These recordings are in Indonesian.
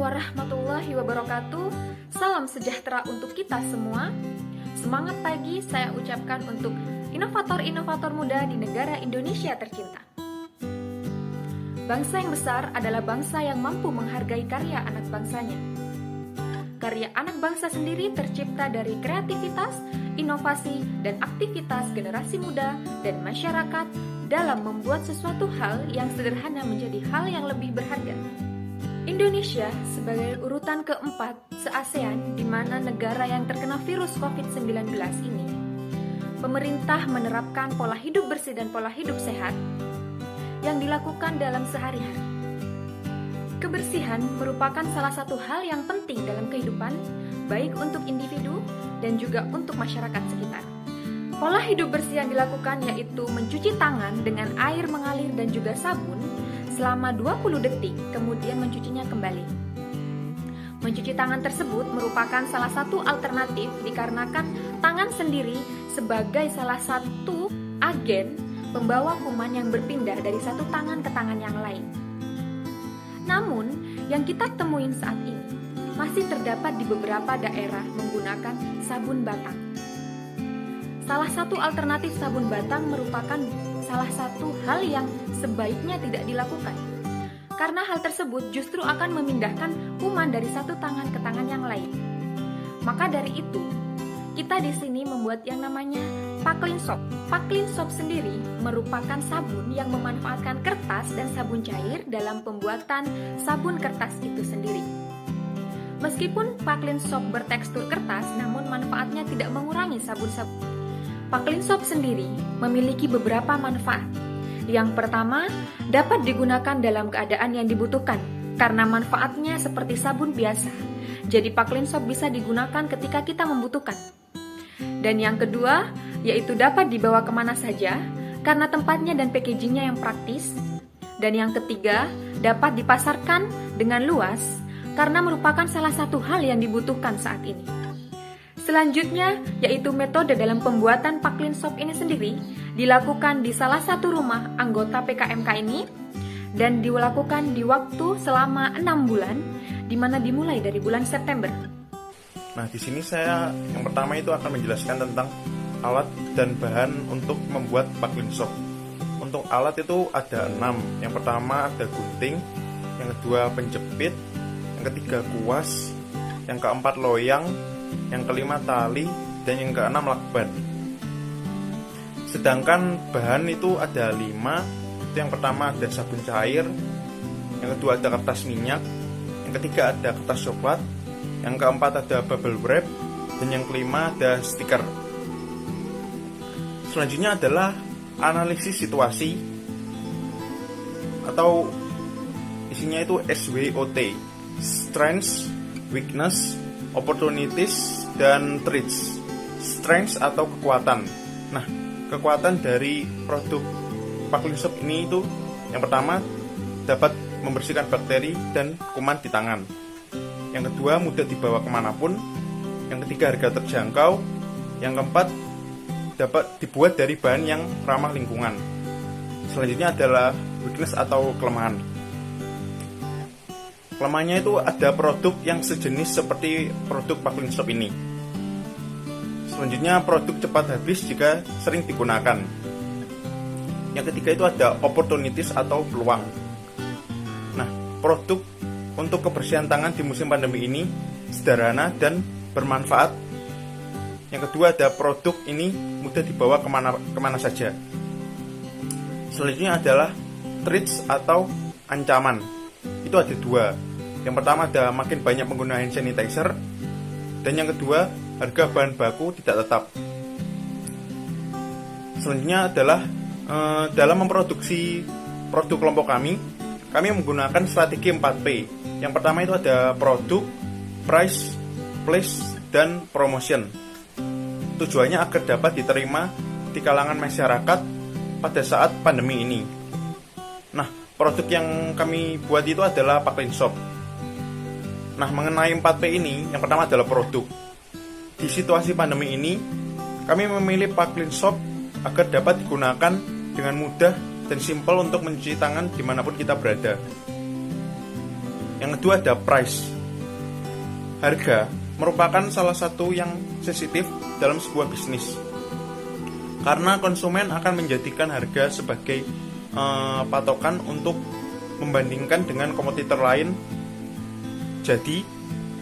warahmatullahi wabarakatuh. Salam sejahtera untuk kita semua. Semangat pagi saya ucapkan untuk inovator-inovator muda di negara Indonesia tercinta. Bangsa yang besar adalah bangsa yang mampu menghargai karya anak bangsanya. Karya anak bangsa sendiri tercipta dari kreativitas, inovasi, dan aktivitas generasi muda dan masyarakat dalam membuat sesuatu hal yang sederhana menjadi hal yang lebih berharga. Indonesia sebagai urutan keempat se-ASEAN di mana negara yang terkena virus COVID-19 ini, pemerintah menerapkan pola hidup bersih dan pola hidup sehat yang dilakukan dalam sehari-hari. Kebersihan merupakan salah satu hal yang penting dalam kehidupan, baik untuk individu dan juga untuk masyarakat sekitar. Pola hidup bersih yang dilakukan yaitu mencuci tangan dengan air mengalir dan juga sabun selama 20 detik, kemudian mencucinya kembali. Mencuci tangan tersebut merupakan salah satu alternatif dikarenakan tangan sendiri sebagai salah satu agen pembawa kuman yang berpindah dari satu tangan ke tangan yang lain. Namun, yang kita temuin saat ini masih terdapat di beberapa daerah menggunakan sabun batang. Salah satu alternatif sabun batang merupakan salah satu hal yang sebaiknya tidak dilakukan. Karena hal tersebut justru akan memindahkan kuman dari satu tangan ke tangan yang lain. Maka dari itu, kita di sini membuat yang namanya Paklin Soap. Paklin Soap sendiri merupakan sabun yang memanfaatkan kertas dan sabun cair dalam pembuatan sabun kertas itu sendiri. Meskipun Paklin Soap bertekstur kertas, namun manfaatnya tidak mengurangi sabun-sabun. Paklin Soap sendiri memiliki beberapa manfaat. Yang pertama, dapat digunakan dalam keadaan yang dibutuhkan, karena manfaatnya seperti sabun biasa. Jadi Paklin Soap bisa digunakan ketika kita membutuhkan. Dan yang kedua, yaitu dapat dibawa kemana saja, karena tempatnya dan packagingnya yang praktis. Dan yang ketiga, dapat dipasarkan dengan luas, karena merupakan salah satu hal yang dibutuhkan saat ini. Selanjutnya, yaitu metode dalam pembuatan Paklin Soap ini sendiri dilakukan di salah satu rumah anggota PKMK ini dan dilakukan di waktu selama 6 bulan, di mana dimulai dari bulan September. Nah, di sini saya yang pertama itu akan menjelaskan tentang alat dan bahan untuk membuat Paklin Soap. Untuk alat itu ada 6. Yang pertama ada gunting, yang kedua penjepit, yang ketiga kuas, yang keempat loyang, yang kelima tali, dan yang keenam lakban. Sedangkan bahan itu ada 5. Itu yang pertama ada sabun cair, yang kedua ada kertas minyak, yang ketiga ada kertas coklat, yang keempat ada bubble wrap, dan yang kelima ada stiker. Selanjutnya adalah analisis situasi atau isinya itu SWOT, Strengths, Weakness, Opportunities, dan Threats. Strengths atau kekuatan. Nah, kekuatan dari produk Paklin Soap ini itu yang pertama dapat membersihkan bakteri dan kuman di tangan. Yang kedua mudah dibawa kemanapun. Yang ketiga harga terjangkau. Yang keempat dapat dibuat dari bahan yang ramah lingkungan. Selanjutnya adalah weakness atau kelemahan. Kelemahannya itu ada produk yang sejenis seperti produk Paklin Soap ini. Selanjutnya produk cepat habis jika sering digunakan. Yang ketiga itu ada opportunities atau peluang. Nah, produk untuk kebersihan tangan di musim pandemi ini sederhana dan bermanfaat. Yang kedua ada produk ini mudah dibawa kemana saja. Selanjutnya adalah threats atau ancaman. Itu ada 2. Yang pertama ada makin banyak pengguna hand sanitizer, dan yang kedua harga bahan baku tidak tetap. Selanjutnya adalah dalam memproduksi produk kelompok kami menggunakan strategi 4P. Yang pertama itu ada produk, price, place, dan promotion. Tujuannya agar dapat diterima di kalangan masyarakat pada saat pandemi ini. Nah, produk yang kami buat itu adalah Paklin Soap. Nah, mengenai 4P ini, yang pertama adalah produk. Di situasi pandemi ini, kami memilih Paklin Soap agar dapat digunakan dengan mudah dan simpel untuk mencuci tangan dimanapun kita berada. Yang kedua ada price. Harga merupakan salah satu yang sensitif dalam sebuah bisnis, karena konsumen akan menjadikan harga sebagai patokan untuk membandingkan dengan kompetitor lain. Jadi,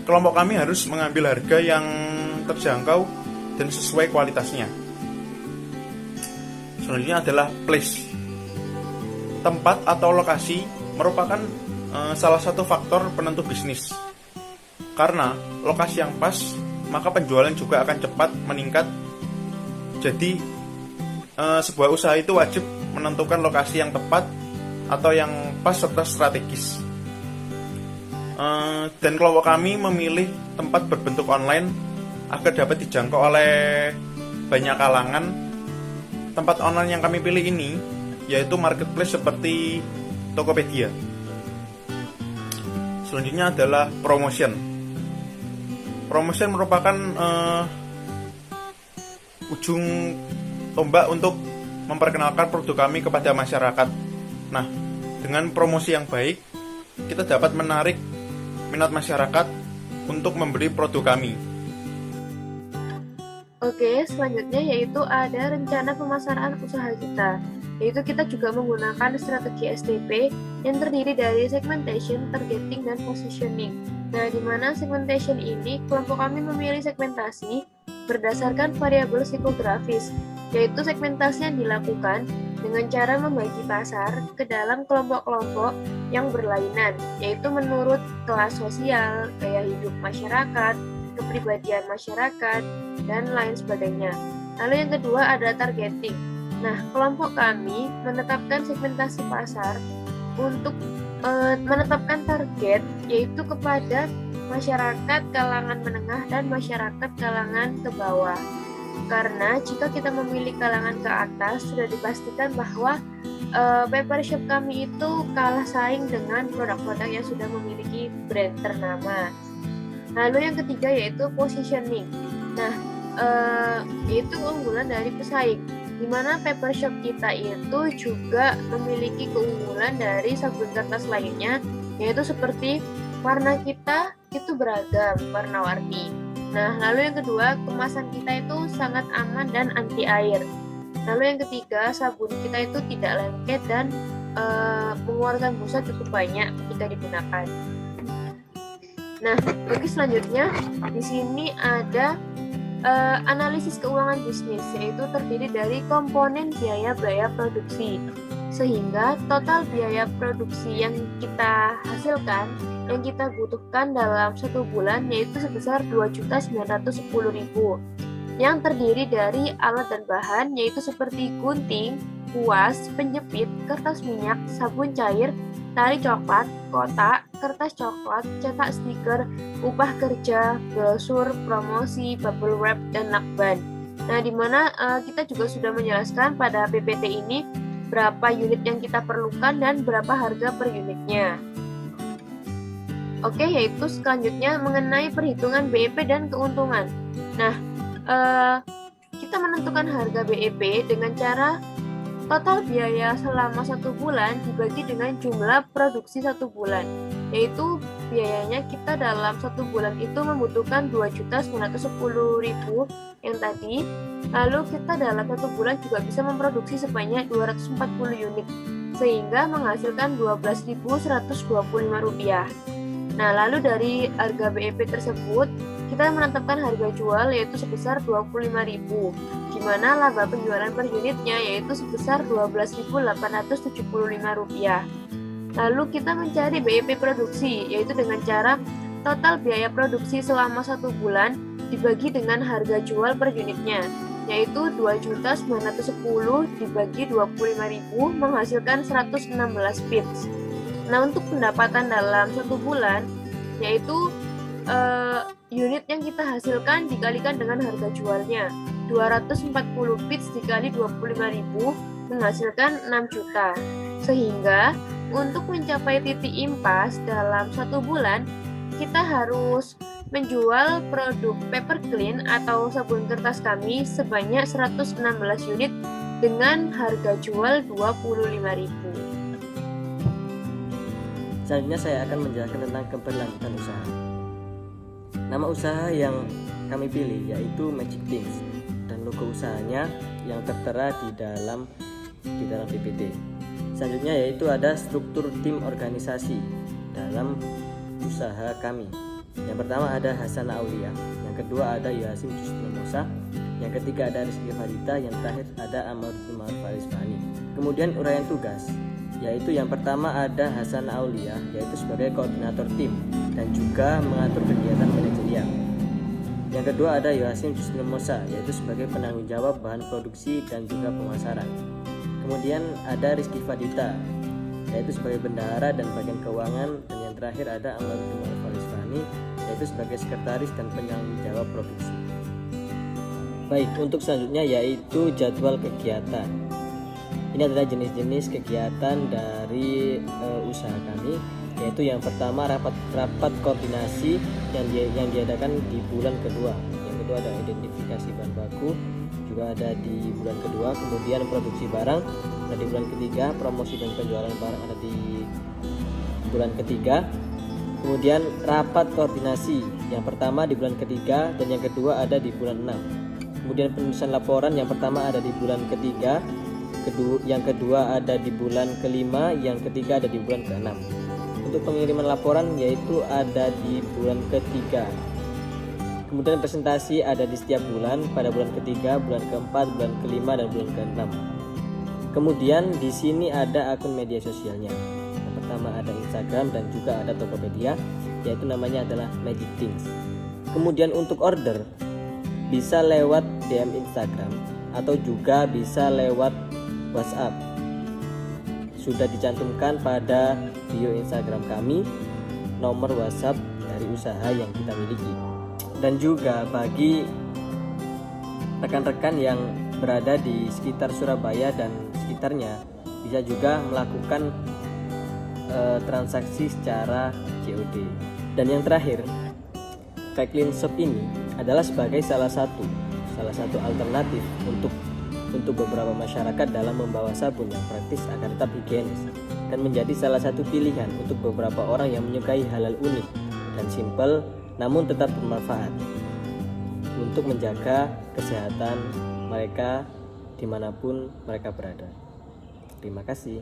kelompok kami harus mengambil harga yang terjangkau dan sesuai kualitasnya. Selanjutnya adalah place. Tempat atau lokasi merupakan salah satu faktor penentu bisnis. Karena lokasi yang pas, maka penjualan juga akan cepat meningkat. Jadi, sebuah usaha itu wajib menentukan lokasi yang tepat atau yang pas serta strategis. Dan kelompok kami memilih tempat berbentuk online agar dapat dijangkau oleh banyak kalangan. Tempat online yang kami pilih ini yaitu marketplace seperti Tokopedia. Selanjutnya adalah promotion. Promotion merupakan ujung tombak untuk memperkenalkan produk kami kepada masyarakat. Nah, dengan promosi yang baik, kita dapat menarik minat masyarakat untuk membeli produk kami. Oke, selanjutnya yaitu ada rencana pemasaran usaha kita. Yaitu kita juga menggunakan strategi STP yang terdiri dari segmentation, targeting, dan positioning. Nah, di mana segmentation ini, kelompok kami memilih segmentasi berdasarkan variabel psikografis, yaitu segmentasi yang dilakukan dengan cara membagi pasar ke dalam kelompok-kelompok yang berlainan, yaitu menurut kelas sosial, gaya hidup masyarakat, kepribadian masyarakat, dan lain sebagainya. Lalu yang kedua ada targeting. Nah, kelompok kami menetapkan segmentasi pasar untuk menetapkan target, yaitu kepada masyarakat kalangan menengah dan masyarakat kalangan ke bawah. Karena jika kita memilih kalangan ke atas, sudah dipastikan bahwa paper shop kami itu kalah saing dengan produk-produk yang sudah memiliki brand ternama. Lalu yang ketiga yaitu positioning. Nah, yaitu keunggulan dari pesaing, di mana paper shop kita itu juga memiliki keunggulan dari sabun kertas lainnya, yaitu seperti warna kita itu beragam warna-warni. Nah, lalu yang kedua, kemasan kita itu sangat aman dan anti air. Lalu yang ketiga, sabun kita itu tidak lengket dan mengeluarkan busa cukup banyak ketika digunakan. Nah, oke, selanjutnya di sini ada analisis keuangan bisnis, yaitu terdiri dari komponen biaya produksi, sehingga total biaya produksi yang kita hasilkan, yang kita butuhkan dalam 1 bulan yaitu sebesar 2.910.000, yang terdiri dari alat dan bahan yaitu seperti gunting, kuas, penjepit, kertas minyak, sabun cair, tali coklat, kotak, kertas coklat, cetak stiker, upah kerja, brosur, promosi, bubble wrap, dan lakban. Nah, di mana kita juga sudah menjelaskan pada PPT ini berapa unit yang kita perlukan dan berapa harga per unitnya. Oke, yaitu selanjutnya mengenai perhitungan BEP dan keuntungan. Nah, kita menentukan harga BEP dengan cara total biaya selama 1 bulan dibagi dengan jumlah produksi 1 bulan, yaitu biayanya kita dalam 1 bulan itu membutuhkan 2.910.000 yang tadi. Lalu kita dalam 1 bulan juga bisa memproduksi sebanyak 240 unit, sehingga menghasilkan Rp12.125. Nah, lalu dari harga BEP tersebut, kita menetapkan harga jual yaitu sebesar Rp25.000, di mana laba penjualan per unitnya yaitu sebesar Rp12.875. Lalu kita mencari BEP produksi, yaitu dengan cara total biaya produksi selama 1 bulan dibagi dengan harga jual per unitnya, yaitu 2.910 dibagi 25.000 menghasilkan 116 pips. Nah, untuk pendapatan dalam 1 bulan, yaitu unit yang kita hasilkan dikalikan dengan harga jualnya, 240 bits dikali 25.000 menghasilkan 6 juta. Sehingga untuk mencapai titik impas dalam 1 bulan, kita harus menjual produk paper clean atau sabun kertas kami sebanyak 116 unit dengan harga jual 25.000. Selanjutnya saya akan menjelaskan tentang keberlanjutan usaha. Nama usaha yang kami pilih yaitu Magic Things, dan logo usahanya yang tertera di dalam PPT. Selanjutnya yaitu ada struktur tim organisasi dalam usaha kami. Yang pertama ada Hasan Aulia, yang kedua ada Yasin Jusnomosa, yang ketiga ada Rizky Farita, yang terakhir ada Amarudin Faris Fani. Kemudian uraian tugas, yaitu yang pertama ada Hasan Aulia, yaitu sebagai koordinator tim dan juga mengatur kegiatan manajerial. Yang kedua ada Yasin Jusnomosa, yaitu sebagai penanggung jawab bahan produksi dan juga pemasaran. Kemudian ada Rizky Farita, yaitu sebagai bendahara dan bagian keuangan. Dan yang terakhir ada Amarudin Faris Fani, yaitu sebagai sekretaris dan penanggung jawab produksi. Baik, untuk selanjutnya yaitu jadwal kegiatan. Ini adalah jenis-jenis kegiatan dari usaha kami, yaitu yang pertama rapat koordinasi yang diadakan di bulan kedua. Yang kedua ada identifikasi bahan baku, juga ada di bulan kedua. Kemudian produksi barang ada di bulan ketiga, promosi dan penjualan barang ada di bulan ketiga. Kemudian rapat koordinasi yang pertama di bulan ketiga dan yang kedua ada di bulan 6. Kemudian penulisan laporan yang pertama ada di bulan ketiga, yang kedua ada di bulan kelima, yang ketiga ada di bulan ke-6. Untuk pengiriman laporan yaitu ada di bulan ketiga. Kemudian presentasi ada di setiap bulan, pada bulan ketiga, bulan keempat, bulan kelima, dan bulan ke-6. Kemudian di sini ada akun media sosialnya. Yang pertama ada Instagram dan juga ada Tokopedia, yaitu namanya adalah Magic Things. Kemudian untuk order bisa lewat DM Instagram atau juga bisa lewat WhatsApp. Sudah dicantumkan pada bio Instagram kami nomor WhatsApp dari usaha yang kita miliki. Dan juga bagi rekan-rekan yang berada di sekitar Surabaya dan sekitarnya bisa juga melakukan transaksi secara COD. Dan yang terakhir, Clean Shop ini adalah sebagai salah satu alternatif untuk beberapa masyarakat dalam membawa sabun yang praktis agar tetap higienis, dan menjadi salah satu pilihan untuk beberapa orang yang menyukai hal-hal unik dan simpel namun tetap bermanfaat untuk menjaga kesehatan mereka dimanapun mereka berada. Terima kasih.